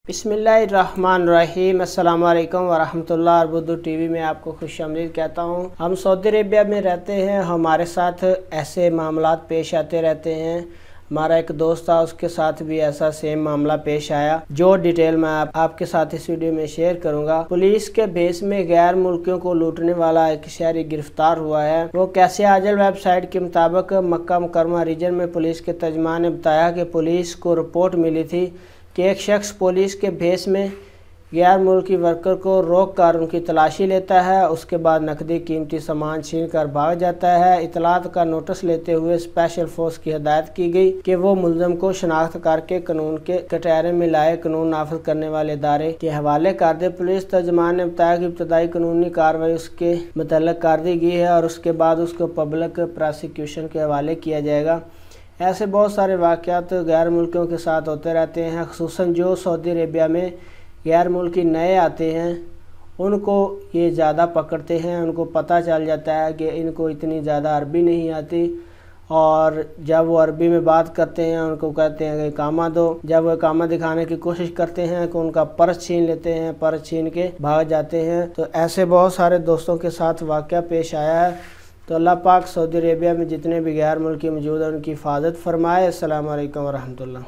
बिस्मिल्लाहिर्रहमानिर्रहीम। अस्सलाम वालेकुम वरहमतुल्लाह। अर्बुद्दू टीवी में आपको खुश आमदीद कहता हूँ। हम सऊदी अरेबिया में रहते हैं, हमारे साथ ऐसे मामलात पेश आते रहते हैं। हमारा एक दोस्त था, उसके साथ भी ऐसा सेम मामला पेश आया, जो डिटेल मैं आपके साथ इस वीडियो में शेयर करूंगा। पुलिस के भेस में गैर मुल्कियों को लूटने वाला एक शहरी गिरफ्तार हुआ है। वो कैसे आजल वेबसाइट के मुताबिक मक्का मुकरमा रीजन में पुलिस के तर्जुमान ने बताया कि पुलिस को रिपोर्ट मिली थी कि एक शख्स पुलिस के भेस में गैर मुल्की वर्कर को रोक कर उनकी तलाशी लेता है, उसके बाद नकदी कीमती सामान छीन कर भाग जाता है। इतलात का नोटिस लेते हुए स्पेशल फोर्स की हिदायत की गई कि वो मुलजम को शनाख्त करके कानून के कटहरे में लाए कानून नाफिज करने वाले इदारे के हवाले कर दे। पुलिस तर्जुमान ने बताया कि इब्तदाई कानूनी कार्रवाई उसके मुतल्लिक कर दी गई है और उसके बाद उसको पब्लिक प्रोसिक्यूशन के हवाले किया जाएगा। ऐसे बहुत सारे वाक़यात गैर मुल्कियों के साथ होते रहते हैं, ख़ुसूसन जो सऊदी अरेबिया में गैर मुल्की नए आते हैं उनको ये ज़्यादा पकड़ते हैं। उनको पता चल जाता है कि इनको इतनी ज़्यादा अरबी नहीं आती, और जब वो अरबी में बात करते हैं उनको कहते हैं कि इकामा दो। जब वो इकामा दिखाने की कोशिश करते हैं कि उनका पर्स छीन लेते हैं, पर्स छीन के भाग जाते हैं। तो ऐसे बहुत सारे दोस्तों के साथ वाक़या पेश आया है। तो अल्लाह पाक सऊदी अरेबिया में जितने भी गैर मुल्की मौजूद हैं उनकी हिफाजत फरमाए। अस्सलाम वालेकुम वरहमतुल्लाह।